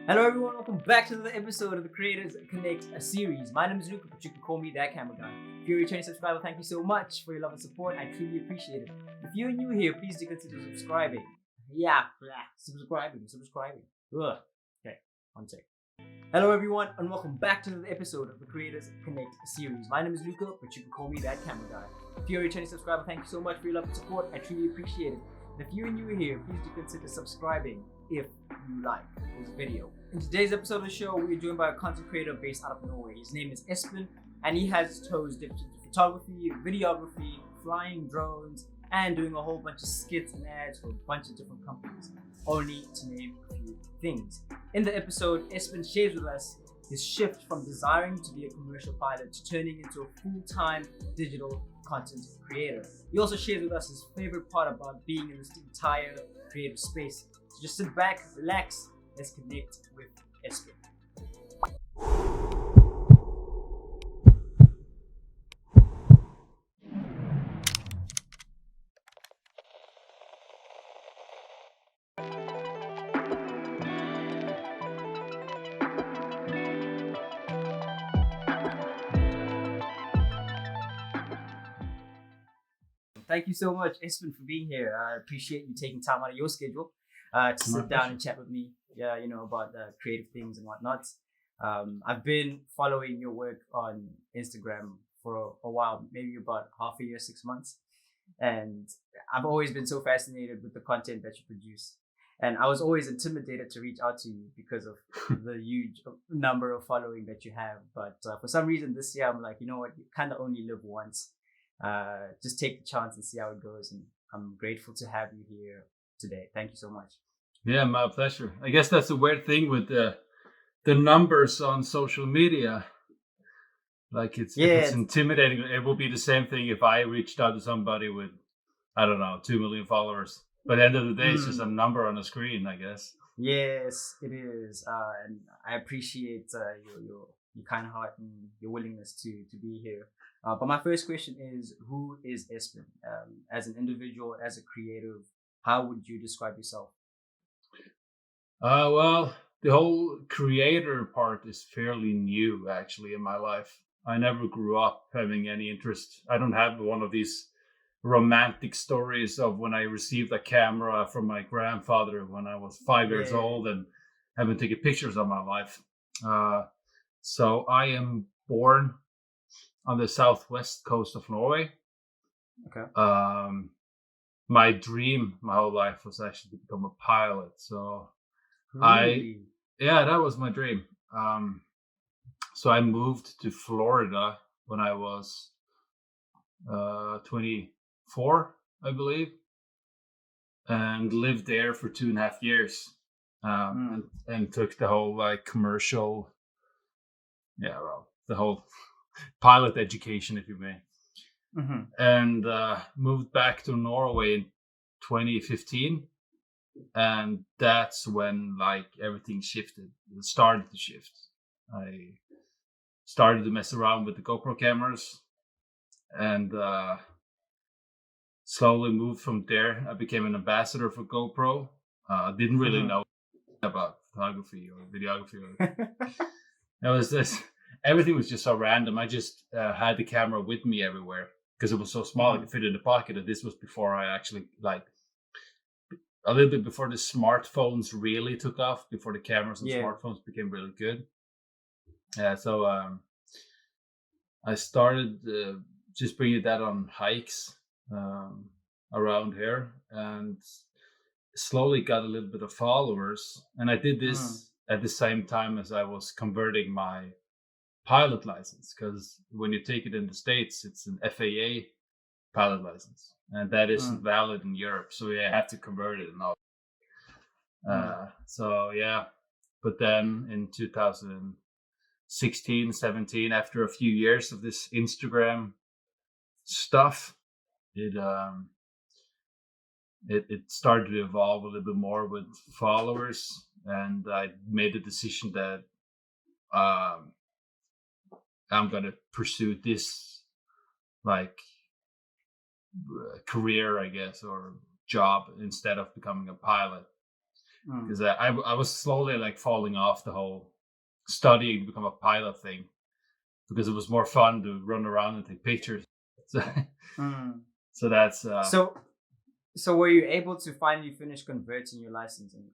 Hello everyone, welcome back to another episode of the Creators Connect series. My name is Luca, but you can call me that camera guy. If you're a returning subscriber, thank you so much for your love and support. I truly appreciate it. If you're new here, please do consider subscribing. Subscribing. Ugh. Okay, one sec. Hello everyone, and welcome back to another episode of the Creators Connect series. My name is Luca, but you can call me that camera guy. If you're a returning subscriber, thank you so much for your love and support. I truly appreciate it. And if you're new here, please do consider subscribing if you like this video. In today's episode of the show, we're joined by a content creator based out of Norway. His name is Espen, and he has his toes dipped into photography, videography, flying drones, and doing a whole bunch of skits and ads for a bunch of different companies, only to name a few things. In the episode, Espen shares with us his shift from desiring to be a commercial pilot to turning into a full-time digital content creator. He also shares with us his favorite part about being in this entire creative space. So just sit back, relax, let's connect with Espen. Thank you so much, Espen, for being here. I appreciate you taking time out of your schedule to sit down and chat with me. Yeah, about creative things and whatnot. I've been following your work on Instagram for a while, maybe about half a year, 6 months, and I've always been so fascinated with the content that you produce. And I was always intimidated to reach out to you because of the huge number of following that you have. But for some reason this year, I'm like, you know what, you kind of only live once. Just take the chance and see how it goes. And I'm grateful to have you here today. Thank you so much. Yeah, my pleasure. I guess that's a weird thing with the numbers on social media. Like it's intimidating. It will be the same thing if I reached out to somebody with, I don't know, 2 million followers. But at the end of the day, it's just a number on a screen, I guess. Yes, it is. And I appreciate your kind heart and your willingness to be here. But my first question is, who is Espen? As an individual, as a creative, how would you describe yourself? Well, the whole creator part is fairly new, actually, in my life. I never grew up having any interest. I don't have one of these romantic stories of when I received a camera from my grandfather when I was 5 years old and haven't taken pictures of my life. So I am born on the southwest coast of Norway. Okay. My dream my whole life was actually to become a pilot. So Really? that was my dream. So I moved to Florida when I was 24, I believe, and lived there for 2.5 years. And took the whole commercial, the whole pilot education, if you may. Mm-hmm. And moved back to Norway in 2015. And that's when everything shifted. It started to shift. I started to mess around with the GoPro cameras and slowly moved from there. I became an ambassador for GoPro. Didn't really know about photography or videography. It was this. Everything was just so random. I just had the camera with me everywhere because it was so small I could fit it in the pocket. And this was before I actually a little bit before the smartphones really took off, before the cameras and smartphones became really good. So I started just bringing that on hikes around here and slowly got a little bit of followers. And I did this at the same time as I was converting my pilot license, because when you take it in the States, it's an FAA pilot license. And that isn't valid in Europe, so you have to convert it and all. But then in 2016, 17, after a few years of this Instagram stuff, it started to evolve a little bit more with followers, and I made the decision that I'm gonna pursue this career, I guess, or job instead of becoming a pilot. because I was slowly like falling off the whole studying to become a pilot thing, because it was more fun to run around and take pictures. So, so that's So were you able to finally finish converting your license, and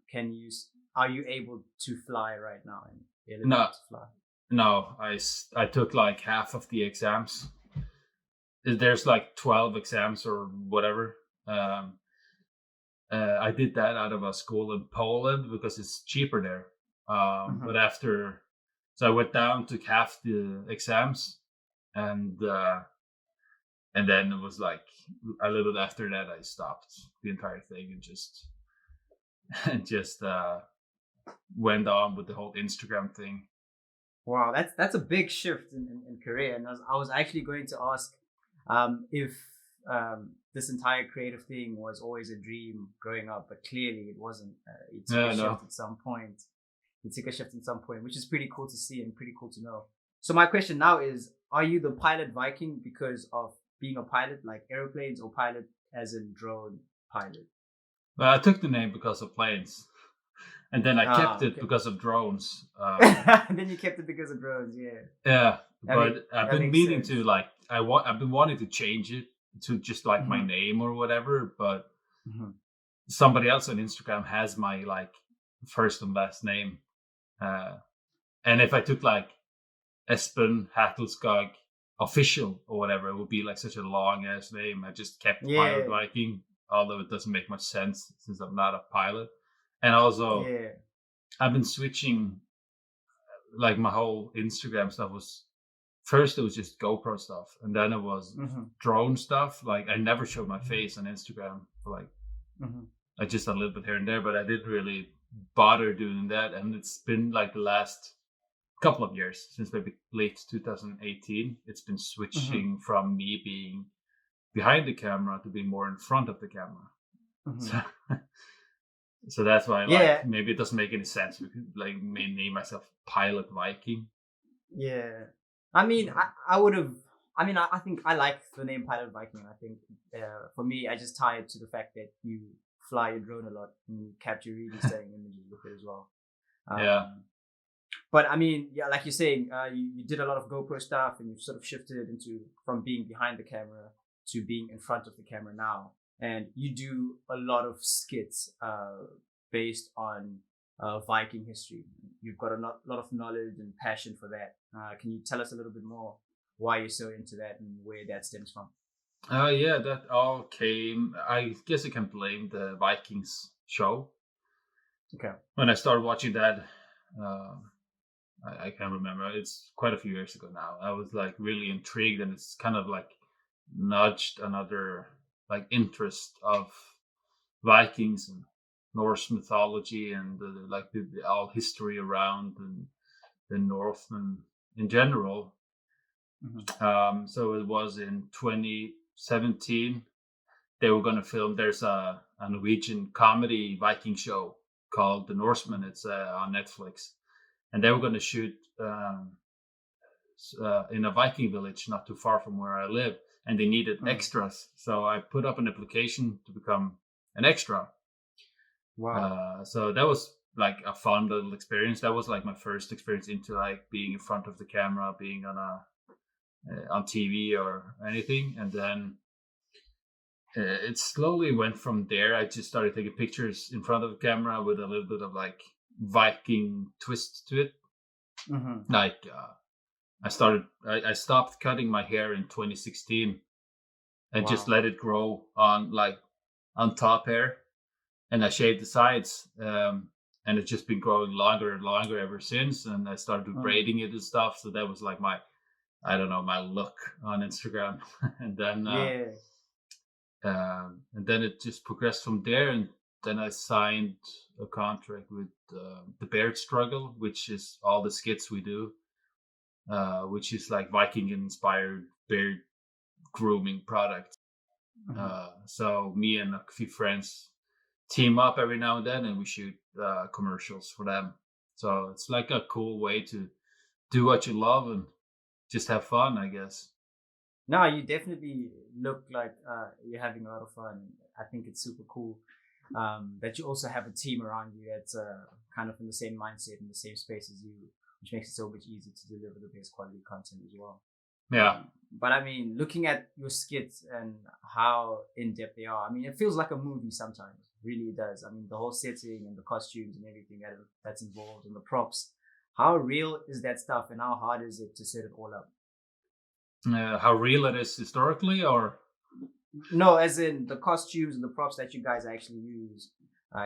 are you able to fly right now and no, to fly? no. I took like half of the exams. There's like 12 exams or whatever. I did that out of a school in Poland because it's cheaper there. But so I went down, took half the exams, and then it was like a little bit after that I stopped the entire thing and just went on with the whole Instagram thing. Wow, that's a big shift in career. And I was actually going to ask if this entire creative thing was always a dream growing up, but clearly it wasn't. It took a shift at some point. It took a shift at some point, which is pretty cool to see and pretty cool to know. So my question now is, are you the pilot Viking because of being a pilot, like airplanes, or pilot as in drone pilot? Well, I took the name because of planes. And then I kept it because of drones. And then you kept it because of drones, yeah. Yeah, but I've been meaning to like I've been wanting to change it to just like my name or whatever. But somebody else on Instagram has my like first and last name, and if I took like Espen Hatleskog official or whatever, it would be like such a long ass name. I just kept Pilot Viking, although it doesn't make much sense since I'm not a pilot. And also, I've been switching, like my whole Instagram stuff was, first it was just GoPro stuff, and then it was drone stuff. Like I never showed my face on Instagram, like just a little bit here and there, but I didn't really bother doing that. And it's been like the last couple of years, since maybe late 2018, it's been switching from me being behind the camera to being more in front of the camera. So that's why, like, maybe it doesn't make any sense. We could like name myself Pilot Viking. Yeah, I mean, I would have. I mean, I think I like the name Pilot Viking. I think for me, I just tie it to the fact that you fly your drone a lot and you capture really stunning images with it as well. But I mean, yeah, like you're saying, you did a lot of GoPro stuff, and you've sort of shifted from being behind the camera to being in front of the camera now. And you do a lot of skits based on Viking history. You've got a lot of knowledge and passion for that. Can you tell us a little bit more why you're so into that and where that stems from? Yeah, that all came, I guess I can blame the Vikings show. Okay. When I started watching that, I can't remember. It's quite a few years ago now. I was like really intrigued, and it's kind of like nudged another like interest of Vikings and Norse mythology and the all history around and the Northmen in general. So it was in 2017 they were going to film. There's a Norwegian comedy Viking show called The Norseman. It's on Netflix, and they were going to shoot in a Viking village not too far from where I live. And they needed extras. So I put up an application to become an extra. Wow. So that was like a fun little experience. That was like my first experience into like being in front of the camera, being on TV or anything. And then it slowly went from there. I just started taking pictures in front of the camera with a little bit of like Viking twist to it. Like I stopped cutting my hair in 2016 and just let it grow on top hair, and I shaved the sides, and it's just been growing longer and longer ever since. And I started braiding it and stuff. So that was like my look on Instagram. And then it just progressed from there. And then I signed a contract with the Beard Struggle, which is all the skits we do. Which is like Viking-inspired beard grooming product. So me and a few friends team up every now and then, and we shoot commercials for them. So it's like a cool way to do what you love and just have fun, I guess. No, you definitely look like you're having a lot of fun. I think it's super cool. that you also have a team around you that's kind of in the same mindset, in the same space as you, which makes it so much easier to deliver the best quality content as well. Yeah. But I mean, looking at your skits and how in depth they are, I mean, it feels like a movie sometimes. Really, it does. I mean, the whole setting and the costumes and everything that's involved and the props. How real is that stuff, and how hard is it to set it all up? How real it is historically, or no, as in the costumes and the props that you guys actually use.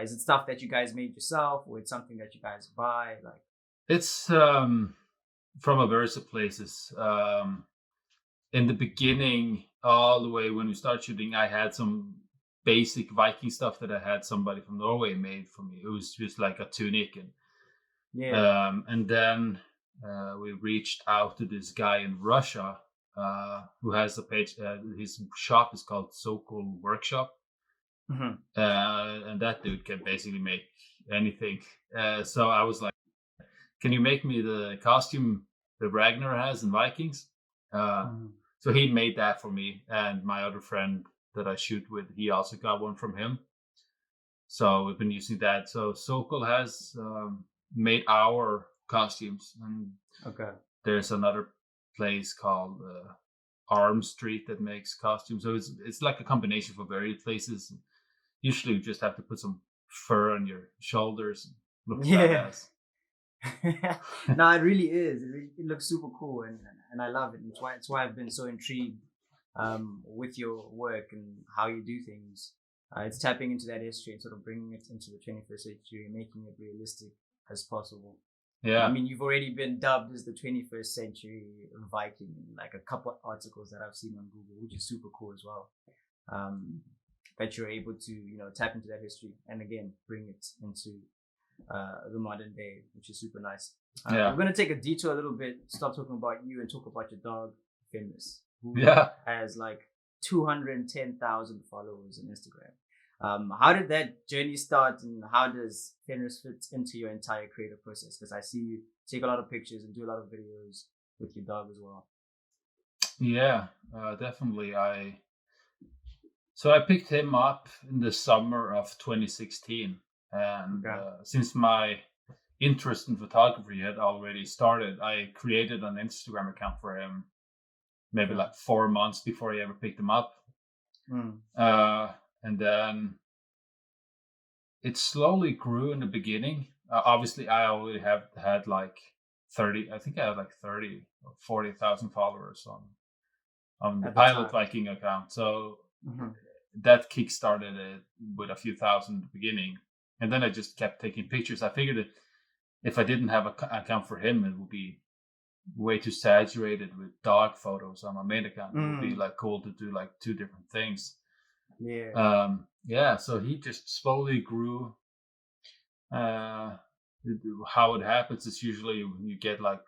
Is it stuff that you guys made yourself, or it's something that you guys buy? Like, it's from a variety of places. In the beginning, all the way when we started shooting, I had some basic Viking stuff that I had somebody from Norway made for me. It was just like a tunic, and then we reached out to this guy in Russia who has a page. His shop is called Sokol Workshop, and that dude can basically make anything. So I was like, "Can you make me the costume that Ragnar has in Vikings?" So he made that for me, and my other friend that I shoot with, he also got one from him. So we've been using that. So Sokol has made our costumes, and there's another place called Arm Street that makes costumes. So it's like a combination for various places. Usually you just have to put some fur on your shoulders and look badass. No, it really is. It looks super cool, and I love it. It's why I've been so intrigued with your work and how you do things. It's tapping into that history and sort of bringing it into the 21st century and making it realistic as possible. Yeah. I mean, you've already been dubbed as the 21st century Viking in like a couple of articles that I've seen on Google, which is super cool as well. That you're able to, tap into that history and again, bring it into the modern day, which is super nice. We're going to take a detour a little bit, stop talking about you and talk about your dog, Fenris, who has like 210,000 followers on Instagram. How did that journey start, and how does Fenris fit into your entire creative process? Because I see you take a lot of pictures and do a lot of videos with your dog as well. Yeah, definitely. So I picked him up in the summer of 2016. And since my interest in photography had already started, I created an Instagram account for him maybe like 4 months before I ever picked him up. And then it slowly grew in the beginning. Obviously, I already had like 30, I think I had like 30 or 40,000 followers on the Pilot Viking account. So that kickstarted it with a few thousand in the beginning. And then I just kept taking pictures. I figured that if I didn't have an account for him, it would be way too saturated with dog photos on my main account. It would be like cool to do like two different things. So he just slowly grew. How it happens is usually when you get like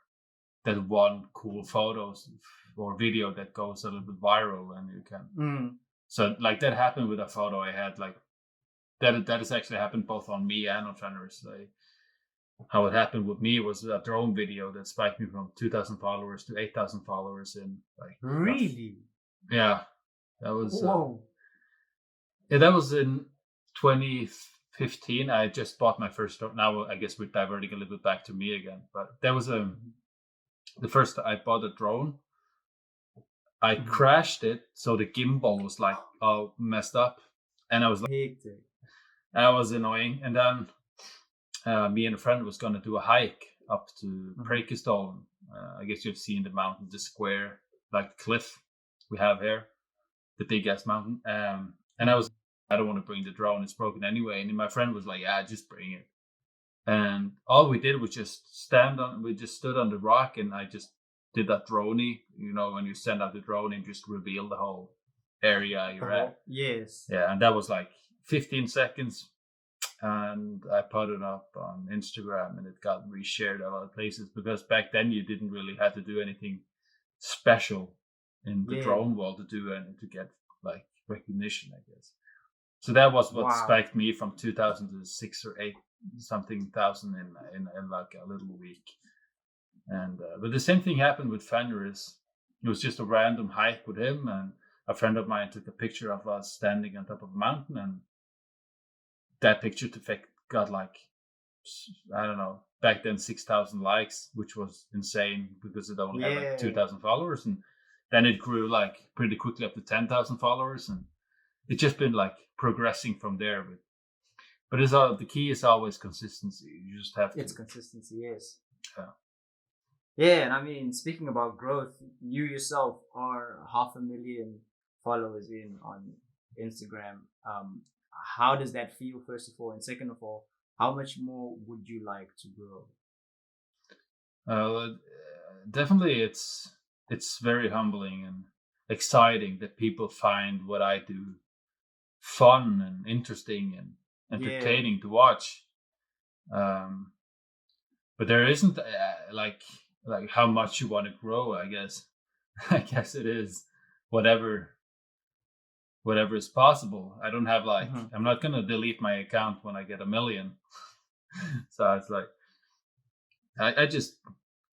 that one cool photos or video that goes a little bit viral, and you can. So like that happened with a photo I had, like that has actually happened both on me and on Fenris. How it happened with me was a drone video that spiked me from 2,000 followers to 8,000 followers in like. Really? Yeah, that was. Whoa. That was in 2015. I just bought my first drone. Now I guess we're diverting a little bit back to me again, but that was the first I bought a drone. I crashed it, so the gimbal was like all messed up, and I was like, that was annoying. And then me and a friend was gonna do a hike up to Preikestolen. I guess you've seen the mountain, the square, like cliff we have here, the big ass mountain. And I don't want to bring the drone; it's broken anyway. And my friend was like, "Yeah, just bring it." And all we did was just stood on the rock, and I just did that droney, when you send out the drone and just reveal the whole area you're at. Yes. Yeah, and that was like 15 seconds. And I put it up on Instagram, and it got reshared a lot of places, because back then you didn't really have to do anything special in the drone world to get like recognition, I guess. So that was what spiked me from 2,000 to 6 or 8 something thousand in like a little week. And but the same thing happened with Fenris. It was just a random hike with him, and a friend of mine took a picture of us standing on top of a mountain, and that picture to fake got like, I don't know, back then 6,000 likes, which was insane because it only had like 2,000 followers, and then it grew like pretty quickly up to 10,000 followers, and it's just been like progressing from there. But it's the key is always consistency. You just have to. It's consistency, yes. Yeah. Yeah, and I mean, speaking about growth, you yourself are 500,000 followers in on Instagram. How does that feel, first of all, and second of all, how much more would you like to grow? Definitely, it's very humbling and exciting that people find what I do fun and interesting and entertaining to watch. But there isn't like how much you want to grow. I guess I guess it is whatever is possible. I don't have like I'm not gonna delete my account when I get 1 million. So it's like I just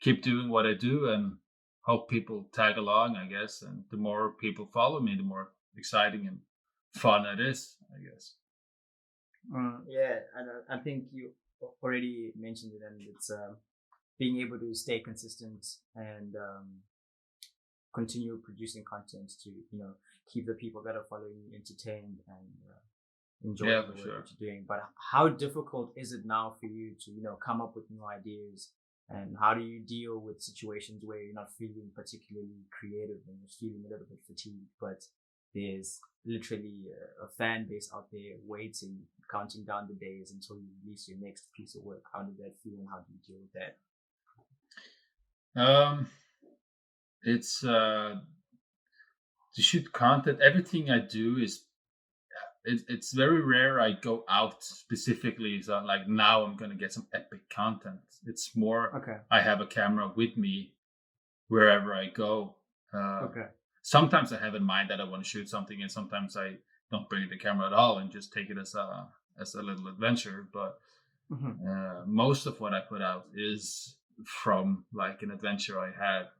keep doing what I do and hope people tag along, I guess. And the more people follow me, the more exciting and fun it is, I guess. Yeah, I think you already mentioned it, and it's being able to stay consistent and continue producing content to keep the people that are following you entertained and enjoy the work that you're doing. But how difficult is it now for you to come up with new ideas, and how do you deal with situations where you're not feeling particularly creative and you're feeling a little bit fatigued, but there's literally a fan base out there waiting, counting down the days until you release your next piece of work? How does that feel, and how do you deal with that? It's to shoot content. Everything I do is it's very rare I go out specifically, so like now I'm gonna get some epic content. It's more I have a camera with me wherever I go. Sometimes I have in mind that I want to shoot something, and sometimes I don't bring the camera at all and just take it as a little adventure. But most of what I put out is from like an adventure I had.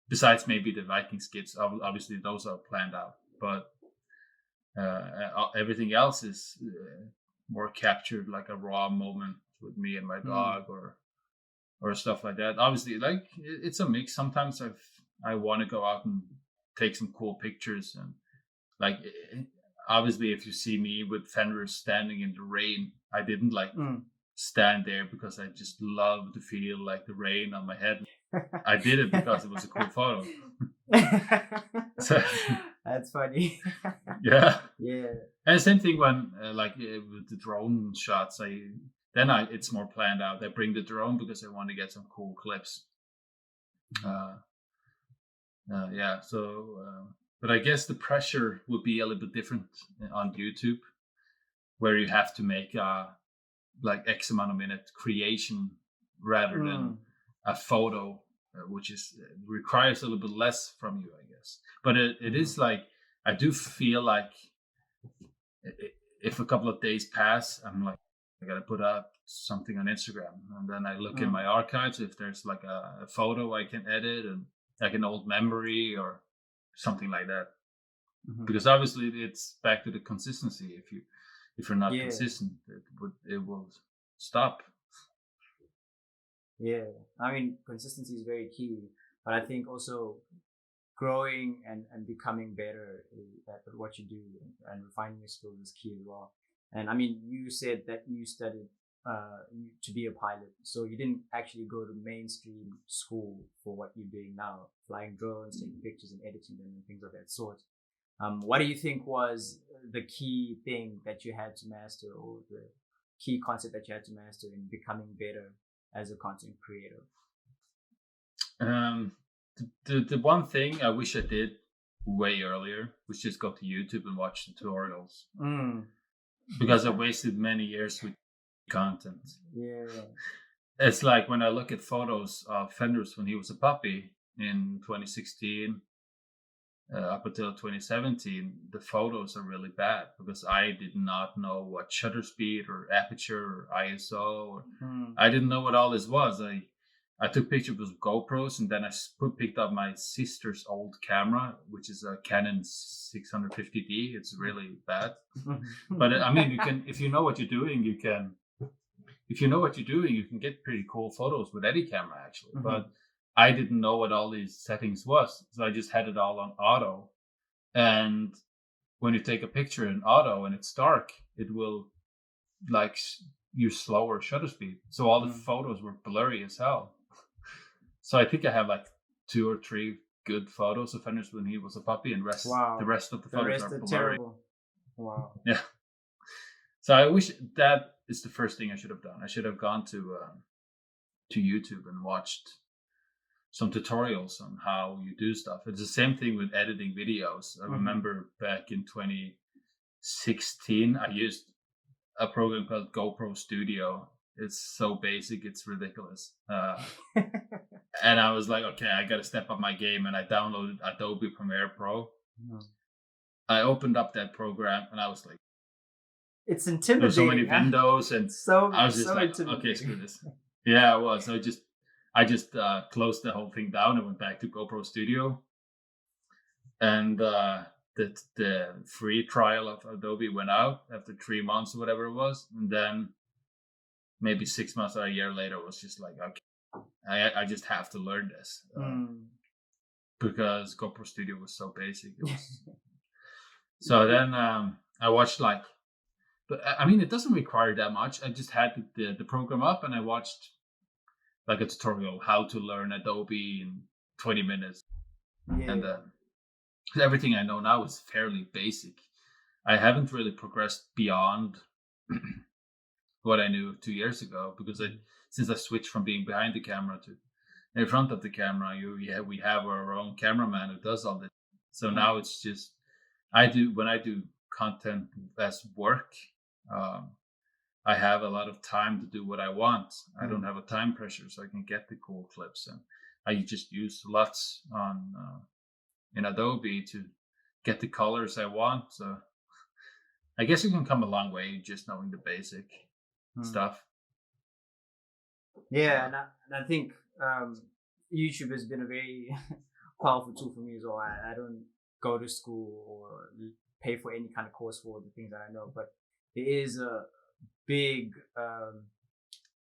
Besides maybe the Viking skits, obviously those are planned out, but everything else is more captured like a raw moment with me and my dog or stuff like that. Obviously, like it's a mix. Sometimes I want to go out and take some cool pictures, and like obviously if you see me with fenders standing in the rain, I didn't like stand there because I just love to feel like the rain on my head. I did it because it was a cool photo. So, that's funny. Yeah. And the same thing when with the drone shots, it's more planned out. I bring the drone because I want to get some cool clips. But I guess the pressure would be a little bit different on YouTube, where you have to make like X amount of minute creation rather than a photo, which requires a little bit less from you, I guess. But it is like, I do feel like if a couple of days pass, I'm like, I gotta put up something on Instagram, and then I look in my archives if there's like a photo I can edit, and like an old memory or something like that. Because obviously it's back to the consistency. If you're not consistent, it will stop. Yeah, I mean, consistency is very key, but I think also growing and becoming better at what you do and refining your skills is key as well. And I mean, you said that you studied to be a pilot, so you didn't actually go to mainstream school for what you're doing now, flying drones, taking pictures and editing them and things of that sort. What do you think was the key thing that you had to master, or the key concept that you had to master in becoming better as a content creator? The one thing I wish I did way earlier was just go to YouTube and watch tutorials. Because I wasted many years with content. Yeah. It's like when I look at photos of Fenders when he was a puppy in 2016 up until 2017, the photos are really bad because I did not know what shutter speed or aperture or ISO. I didn't know what all this was. I took pictures with GoPros, and then I picked up my sister's old camera, which is a Canon 650D. It's really bad, but I mean, you can, if you know what you're doing, you can get pretty cool photos with any camera actually. But I didn't know what all these settings was, so I just had it all on auto. And when you take a picture in auto and it's dark, it will like use slower shutter speed, so all the photos were blurry as hell. So I think I have like 2 or 3 good photos of Fenris when he was a puppy, and the rest of the photos are blurry. Terrible. Wow. Yeah. So I wish that is the first thing I should have done. I should have gone to YouTube and watched some tutorials on how you do stuff. It's the same thing with editing videos. I remember back in 2016, I used a program called GoPro Studio. It's so basic, it's ridiculous. And I was like, okay, I got to step up my game, and I downloaded Adobe Premiere Pro. I opened up that program, and I was like, it's intimidating. There's so many windows, and I was just like, okay, screw this. Yeah, it was. So I just closed the whole thing down and went back to GoPro Studio. And the free trial of Adobe went out after 3 months or whatever it was. And then maybe 6 months or a year later, it was just like, okay, I just have to learn this. Because GoPro Studio was so basic. It was... So then I watched but I mean, it doesn't require that much. I just had the program up, and I watched like a tutorial how to learn Adobe in 20 minutes. Yeah. And everything I know now is fairly basic. I haven't really progressed beyond what I knew 2 years ago, because since I switched from being behind the camera to in front of the camera, we have our own cameraman who does all this. So now it's just when I do content as work, I have a lot of time to do what I want. I don't have a time pressure, so I can get the cool clips, and I just use lots on in Adobe to get the colors I want. So I guess you can come a long way just knowing the basic stuff. Yeah, and I think YouTube has been a very powerful tool for me as well. I don't go to school or pay for any kind of course for the things that I know, but there is a big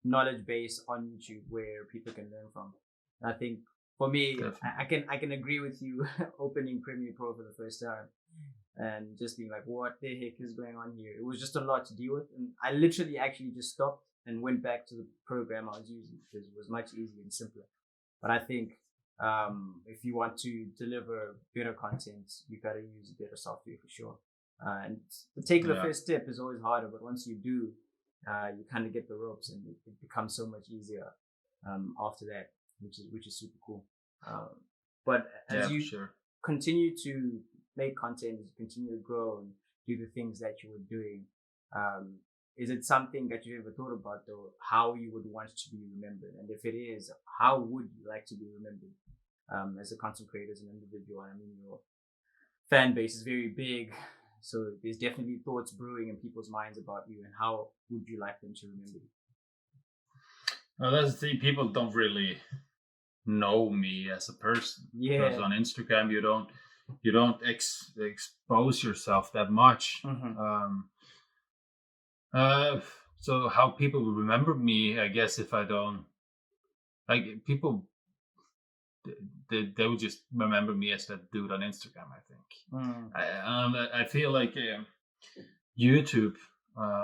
knowledge base on YouTube where people can learn from. And I think for me, I can agree with you opening Premiere Pro for the first time and just being like, what the heck is going on here? It was just a lot to deal with, and I literally actually just stopped and went back to the program I was using because it was much easier and simpler. But I think if you want to deliver better content, you got to use better software for sure. And taking the first step is always harder, but once you do, you kind of get the ropes, and it becomes so much easier after that, which is super cool. But as you continue to make content, as you continue to grow and do the things that you were doing, is it something that you ever thought about, though, how you would want to be remembered? And if it is, how would you like to be remembered as a content creator, as an individual? I mean, your fan base is very big, so there's definitely thoughts brewing in people's minds about you, and how would you like them to remember you? Well, that's the thing. People don't really know me as a person. Yeah. Because on Instagram, you don't expose yourself that much. So how people will remember me, I guess, if I don't, like, people, they would just remember me as that dude on Instagram, I think. I feel like YouTube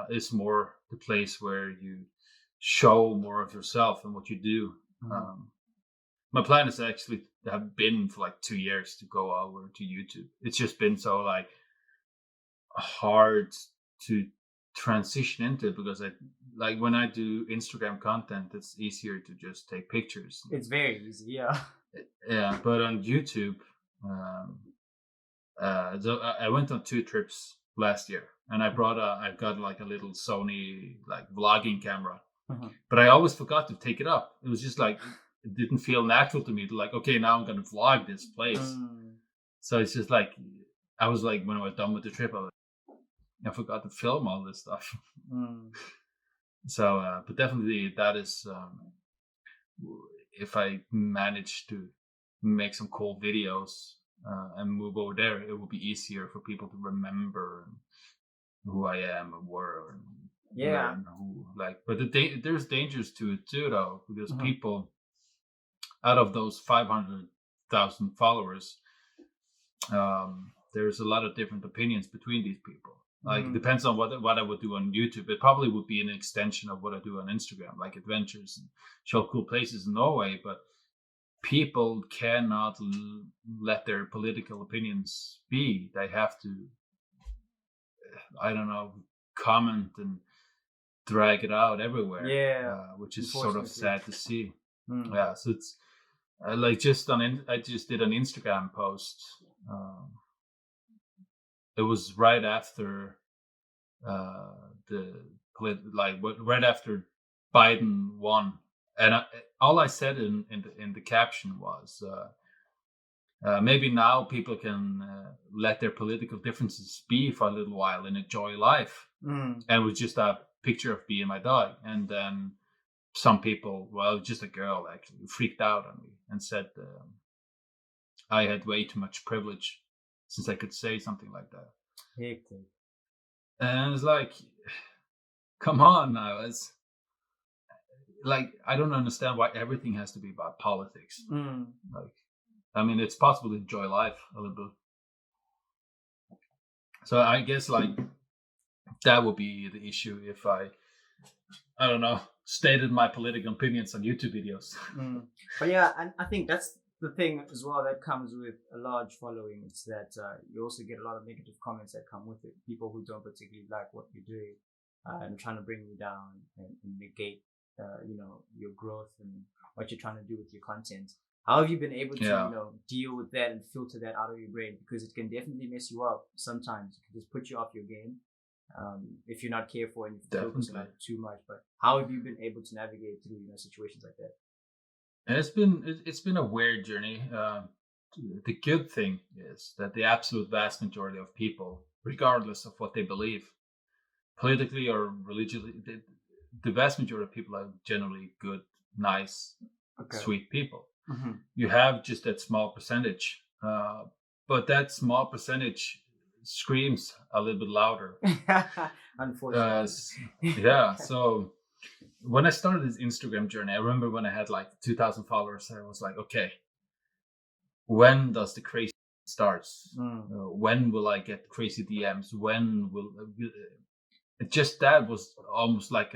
is more the place where you show more of yourself and what you do. My plan is actually have been for like 2 years to go over to YouTube. It's just been so like hard to transition into it, because like when I do Instagram content, it's easier to just take pictures. It's very easy, yeah. Yeah, but on YouTube, so I went on 2 trips last year, and I got like a little Sony like vlogging camera, but I always forgot to take it up. It was just like it didn't feel natural to me to like, okay, now I'm gonna vlog this place. So it's just like I was like, when I was done with the trip, I forgot to film all this stuff. So, but definitely that is, if I manage to make some cool videos and move over there, it will be easier for people to remember who I am and where, and learn who, like. But there's dangers to it too, though, because people, out of those 500,000 followers, there's a lot of different opinions between these people. Like, it depends on what I would do on YouTube. It probably would be an extension of what I do on Instagram, like adventures and show cool places in Norway. But people cannot let their political opinions be. They have to, I don't know, comment and drag it out everywhere. Which is sort of sad to see. Yeah, so it's like I just did an Instagram post. It was right after right after Biden won, and all I said in the caption was, maybe now people can let their political differences be for a little while and enjoy life. And it was just a picture of me and my dog, and then some people, well, just a girl actually, freaked out on me and said I had way too much privilege since I could say something like that. Hectic. And it's like, come on now. It's like, I don't understand why everything has to be about politics. Like, I mean, it's possible to enjoy life a little bit. So I guess like that would be the issue if I don't know, stated my political opinions on YouTube videos. But yeah, and I think that's the thing as well that comes with a large following. It's that you also get a lot of negative comments that come with it. People who don't particularly like what you're doing and trying to bring you down and negate, your growth and what you're trying to do with your content. How have you been able to, deal with that and filter that out of your brain? Because it can definitely mess you up sometimes. It can just put you off your game if you're not careful and you focus on it too much. But how have you been able to navigate through situations like that? It's been a weird journey. The good thing is that the absolute vast majority of people, regardless of what they believe, politically or religiously, the vast majority of people are generally good, nice, sweet people. You have just that small percentage, but that small percentage screams a little bit louder. Unfortunately. So when I started this Instagram journey, I remember when I had like 2,000 followers, I was like, okay, when does the crazy start? When will I get crazy DMs? When will just that was almost like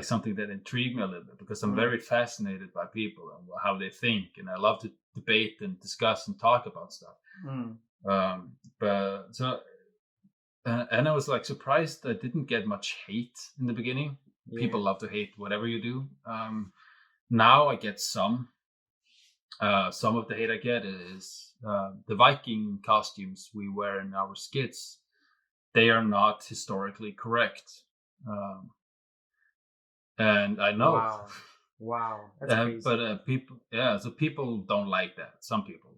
something that intrigued me a little bit, because I'm very fascinated by people and how they think, and I love to debate and discuss and talk about stuff. And I was like surprised I didn't get much hate in the beginning. People love to hate whatever you do. Now I get some. Some of the hate I get is the Viking costumes we wear in our skits. They are not historically correct. And I know. Wow. That's crazy. But people don't like that. Some people,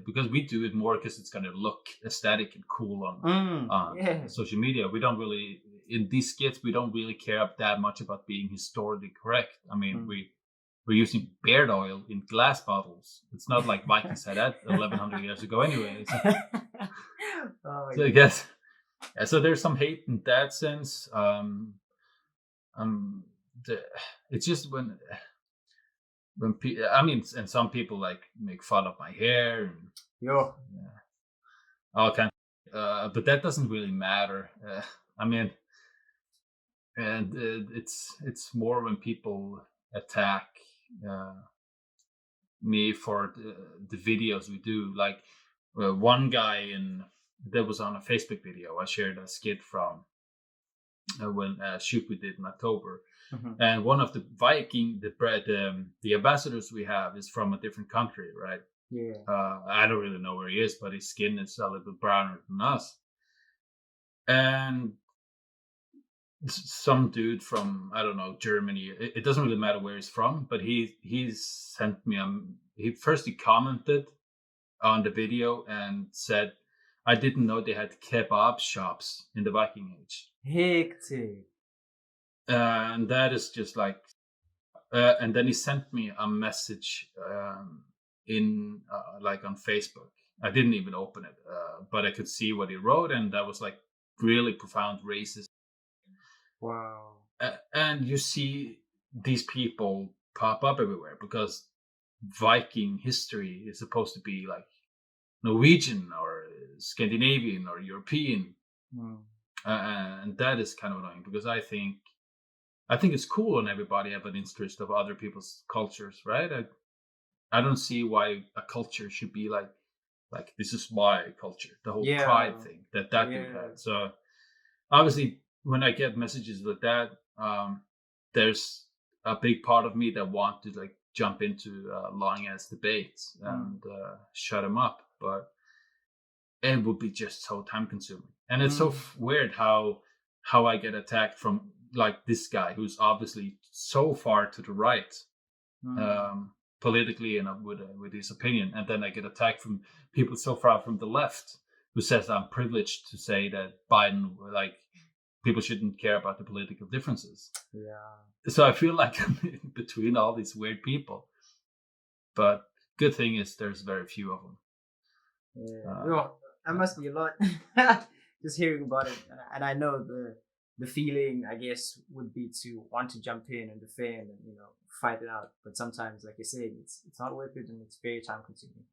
because we do it more because it's going to look aesthetic and cool on social media. We don't really, in these skits, we don't really care that much about being historically correct. I mean, we're using beard oil in glass bottles. It's not like Vikings had that 1,100 years ago anyway. So I guess, so there's some hate in that sense. It's just when people, and some people like make fun of my hair and all kinds. But that doesn't really matter. It's more when people attack me for the videos we do. Like one guy that was on a Facebook video, I shared a skit from when a shoot we did in October. And one of the Viking, the ambassadors we have is from a different country, right? I don't really know where he is, but his skin is a little bit browner than us. And some dude from, I don't know, Germany, it doesn't really matter where he's from, but he sent me he commented on the video and said, I didn't know they had kebab shops in the Viking Age. Hectic. And that is just like, and then he sent me a message in like on Facebook. I didn't even open it, but I could see what he wrote, and that was like really profound racist. Wow. And you see these people pop up everywhere because Viking history is supposed to be like Norwegian or Scandinavian or European, and that is kind of annoying because I think it's cool when everybody have an interest of other people's cultures, right? I don't see why a culture should be like this is my culture, the whole pride thing that dude had. So obviously, when I get messages like that, there's a big part of me that want to like jump into long ass debates and shut them up, but it would be just so time consuming. And it's so weird how I get attacked from like this guy who's obviously so far to the right politically and with his opinion, and then I get attacked from people so far from the left who says I'm privileged to say that Biden, like, people shouldn't care about the political differences. So I feel like I'm in between all these weird people, but good thing is there's very few of them. That must be a lot. Just hearing about it, and I know the feeling, I guess, would be to want to jump in and defend and, you know, fight it out. But sometimes, like you said, it's not worth it, and it's very time consuming.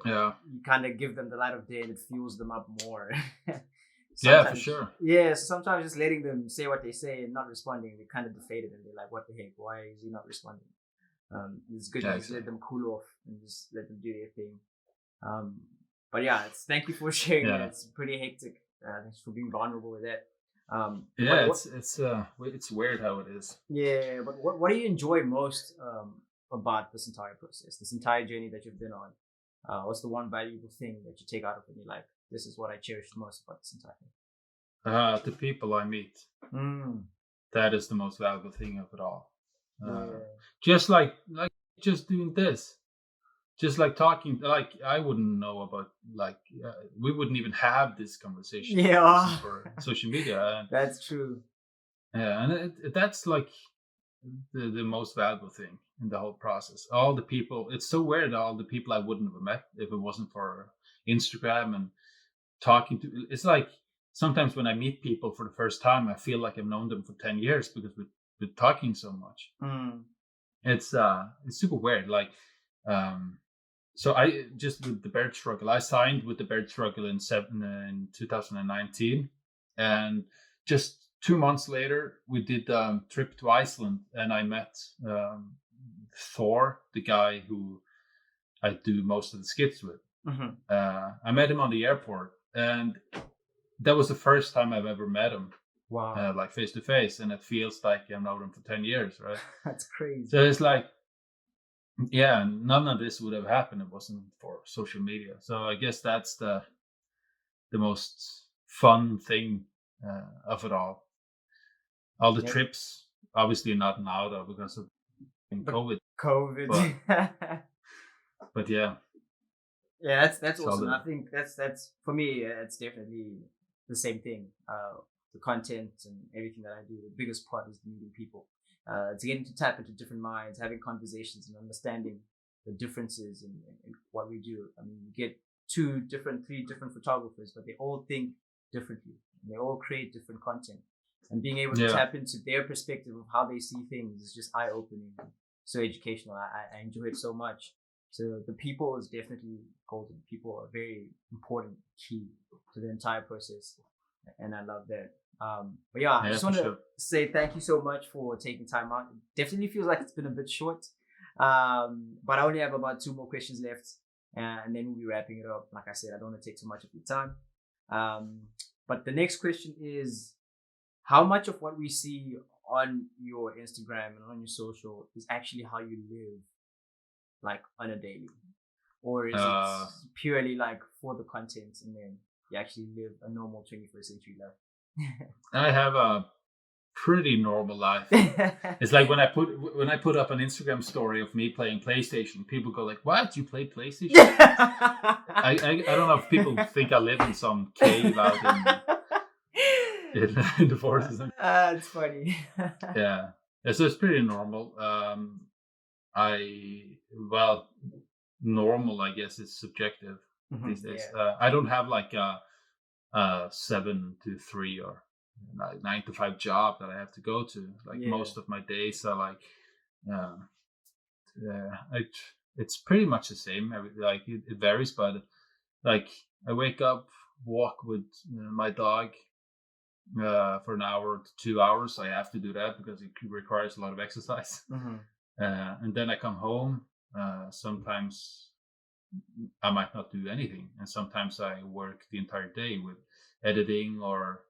You kind of give them the light of day, and it fuels them up more. For sure. Yeah, so sometimes just letting them say what they say and not responding, they kind of deflated, and they're like, "What the heck? Why is he not responding?" It's good to just let them cool off and just let them do their thing. But yeah, thank you for sharing that. It's pretty hectic. Thanks for being vulnerable with that. It's weird how it is. Yeah, but what do you enjoy most about this entire process, this entire journey that you've been on? What's the one valuable thing that you take out of it? And you're like, this is what I cherish most about this entire thing. The people I meet. That is the most valuable thing of it all. Just like just doing this. Just like talking, like I wouldn't know about, like we wouldn't even have this conversation for social media. That's true. Yeah, and that's like the most valuable thing in the whole process. All the people, it's so weird, all the people I wouldn't have met if it wasn't for Instagram and talking to. It's like sometimes when I meet people for the first time, I feel like I've known them for 10 years because we're talking so much. It's super weird. Like, so I just with the Bird Struggle, I signed with the Bird Struggle in 2019, and just 2 months later we did a trip to Iceland, and I met Thor, the guy who I do most of the skits with. I met him on the airport, and that was the first time I've ever met him. Wow. Like face to face, and it feels like I've known him for 10 years, right? That's crazy. So it's like, yeah, none of this would have happened if it wasn't for social media. So I guess that's the most fun thing of it all. All the trips, obviously not now though because of COVID. But yeah. Yeah, that's awesome. I think that's for me. It's definitely the same thing. The content and everything that I do. The biggest part is meeting people. It's getting to tap into different minds, having conversations, and understanding the differences in what we do. I mean, you get 3 different photographers, but they all think differently. And they all create different content, and being able to tap into their perspective of how they see things is just eye-opening, so educational. I enjoy it so much. So the people is definitely golden. People are very important, key to the entire process, and I love that. But yeah, I just want to say thank you so much for taking time out. It definitely feels like it's been a bit short, but I only have about 2 more questions left, and then we'll be wrapping it up. Like I said, I don't want to take too much of your time. But the next question is, how much of what we see on your Instagram and on your social is actually how you live, like on a daily, or is it purely like for the content and then you actually live a normal 21st century life? I have a pretty normal life. It's like when I put up an Instagram story of me playing PlayStation, people go like, "What? You play PlayStation?" I don't know if people think I live in some cave out in the forests. It's funny. Yeah, Yeah, so it's pretty normal. Normal, I guess, is subjective these days. Yeah. I don't have like a 7 to 3 or 9 to 5 job that I have to go to. Like Yeah. most of my days are like, uh, it's pretty much the same. Like it varies, but like I wake up, walk with my dog for an hour to 2 hours. I have to do that because it requires a lot of exercise. And then I come home. Sometimes I might not do anything, and sometimes I work the entire day with editing or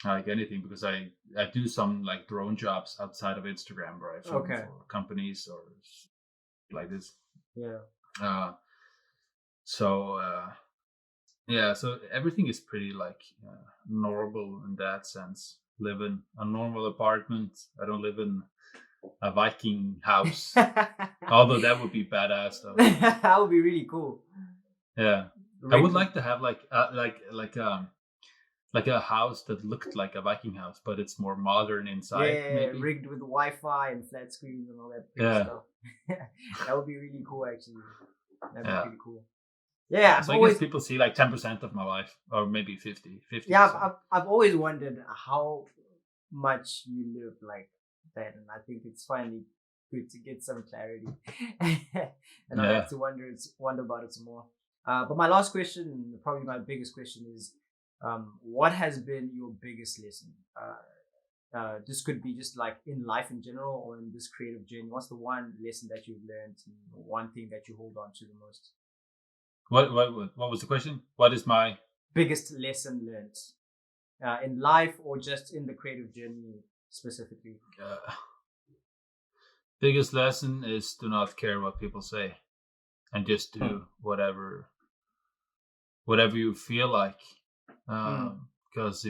like anything because I do some like drone jobs outside of Instagram where I film for companies or like this. Yeah. So so everything is pretty like normal in that sense. Live in a normal apartment. I don't live in a Viking house, although that would be badass though. That would be really cool. Yeah, I would like to have like a house that looked like a Viking house, but it's more modern inside. Yeah, maybe. rigged with Wi-Fi and flat screens and all that stuff. That would be really cool, actually. That'd be pretty cool. Yeah, so I guess people see like 10% of my life, or maybe 50. Yeah, I've always wondered how much you live like that, and I think it's finally good to get some clarity, and I have to wonder about it some more. But my last question, probably my biggest question, is what has been your biggest lesson? This could be just like in life in general or in this creative journey. What's the one lesson that you've learned, one thing that you hold on to the most? What was the question? What is my biggest lesson learned in life or just in the creative journey specifically? Biggest lesson is to not care what people say and just do whatever you feel like. Because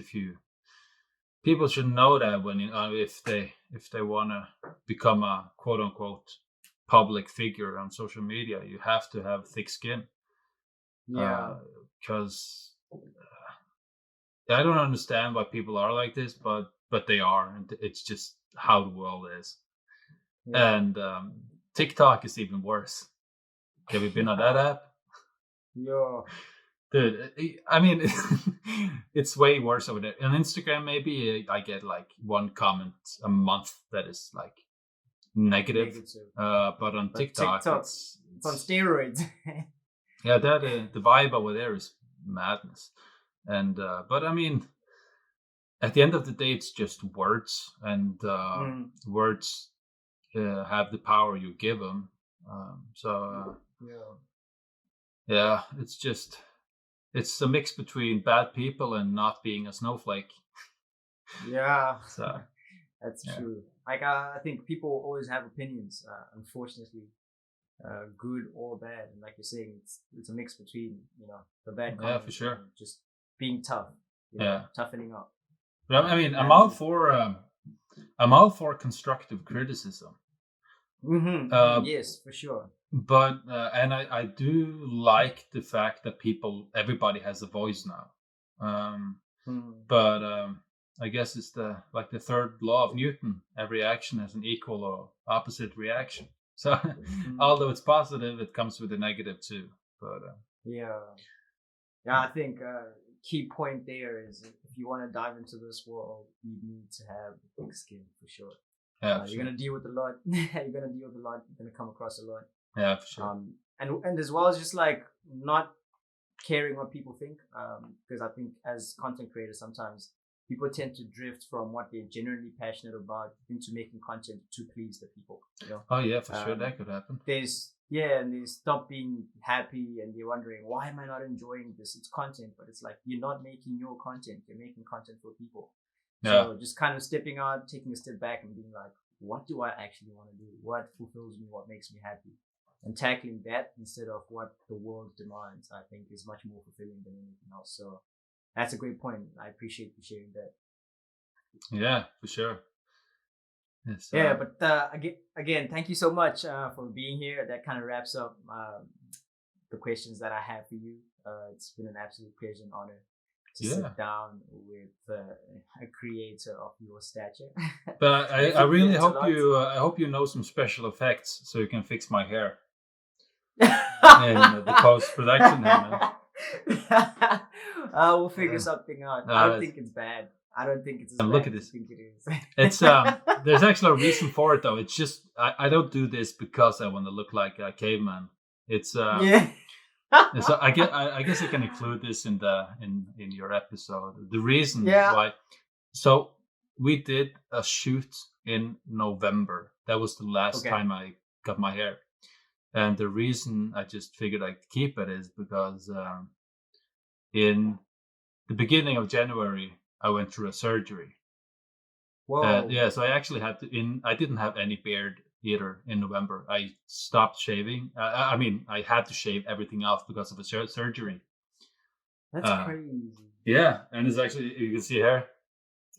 people should know that when if they want to become a quote unquote public figure on social media, you have to have thick skin. Because I don't understand why people are like this, but they are, and it's just how the world is. And TikTok is even worse. Have you been on that app? Yeah. Dude, I mean, it's way worse over there. On Instagram, maybe I get like one comment a month that is like negative. But on TikTok, it's on steroids. Yeah, that the vibe over there is madness. And but I mean, at the end of the day, it's just words, and words have the power you give them. Yeah, it's a mix between bad people and not being a snowflake. Yeah, so that's true. Like I think people always have opinions. Unfortunately, good or bad, and like you're saying, it's a mix between the bad. Yeah, for sure. Just being tough. Toughening up. But I mean, I'm all for constructive criticism. Yes, for sure. But and I do like the fact that everybody has a voice now. But I guess it's the third law of Newton. Every action has an equal or opposite reaction. So although it's positive, it comes with a negative too. But I think key point there is if you want to dive into this world, you need to have thick skin for sure. You're gonna deal with a lot. You're gonna come across a lot. Yeah, for sure. And as well as just like not caring what people think, because I think as content creators sometimes people tend to drift from what they're genuinely passionate about into making content to please the people. Oh yeah, for sure, that could happen. And they stop being happy and they're wondering, why am I not enjoying this? It's content, but it's like you're not making your content, you're making content for people. So just kind of stepping out, taking a step back and being like, what do I actually want to do? What fulfills me? What makes me happy? And tackling that instead of what the world demands, I think is much more fulfilling than anything else. So that's a great point. I appreciate you sharing that. Yeah, for sure. Yes, but again, thank you so much for being here. That kind of wraps up the questions that I have for you. It's been an absolute pleasure and honor to Yeah. sit down with a creator of your stature. But I think really it's a hope lot. I hope you know some special effects so you can fix my hair in the post production. We'll figure something out. I don't think it's bad. I don't think it's as And bad look at as this. you think it is. It's there's actually a reason for it though. It's just I don't do this because I want to look like a caveman. It's Yeah. so I guess I can include this in your episode. The reason Yeah. why. So we did a shoot in November. That was the last Okay. time I cut my hair, and the reason I just figured I'd keep it is because in the beginning of January I went through a surgery. Whoa. Yeah, so I actually had to. I didn't have any beard either in November. I stopped shaving. I mean, I had to shave everything off because of a surgery. That's crazy. Yeah, and it's actually, you can see here.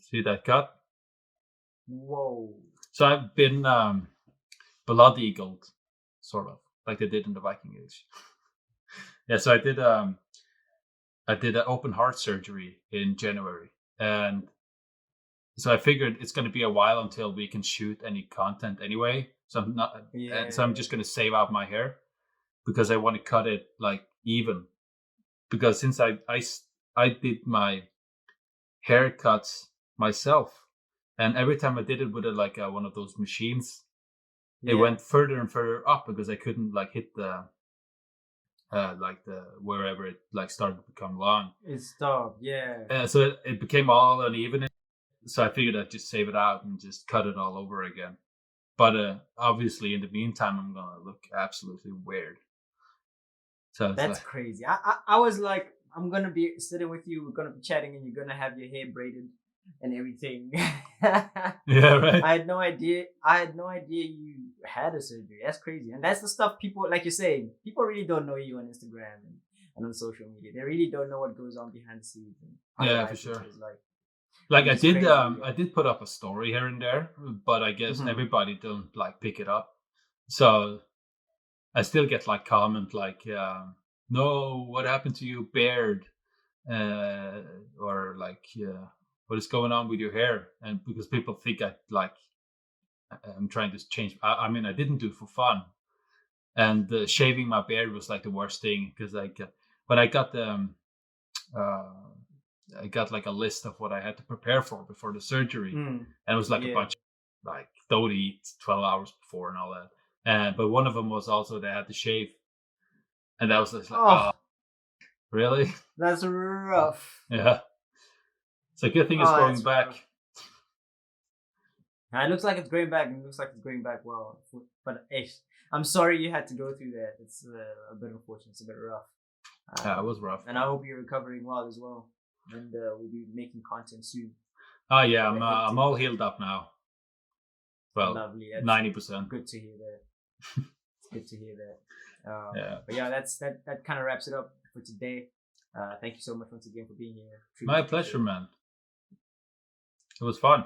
See that cut? Whoa. So I've been blood eagled, sort of, like they did in the Viking age. Yeah, so I did an open heart surgery in January, and so I figured it's going to be a while until we can shoot any content anyway. So I'm not. So I'm just going to save out my hair because I want to cut it like even. Because since I did my haircuts myself, and every time I did it with one of those machines, it went further and further up because I couldn't like hit the wherever it like started to become long. It stopped. Yeah. So it became all uneven. So I figured I'd just save it out and just cut it all over again. But obviously, in the meantime, I'm gonna look absolutely weird. So that's crazy. I was like, I'm gonna be sitting with you. We're gonna be chatting, and you're gonna have your hair braided and everything. Yeah, right. I had no idea. You had a surgery. That's crazy, and that's the stuff people, like you're saying, people really don't know you on Instagram and on social media. They really don't know what goes on behind the scenes. And yeah, for sure. Like I did, I did put up a story here and there, but I guess everybody don't like pick it up. So I still get like comment like, "No, what happened to you, beard?" Or like, "What is going on with your hair?" And because people think I'm trying to change. I mean, I didn't do it for fun, and shaving my beard was like the worst thing because when I got I got like a list of what I had to prepare for before the surgery, and it was like a bunch of, like, don't eat 12 hours before and all that. But one of them was also they had to shave, and that was just like, oh really? That's rough. Yeah. So good thing it's going back. It looks like it's going back. It looks like it's going back well. But I'm sorry you had to go through that. It's a bit unfortunate. It's a bit rough. Yeah, it was rough. And I hope you're recovering well as well. And we'll be making content soon. Oh yeah, I'm all healed up now. Well, lovely. 90%. Good to hear that. It's good to hear that. Yeah. But yeah, that kind of wraps it up for today. Thank you so much once again for being here. My pleasure, man. It was fun.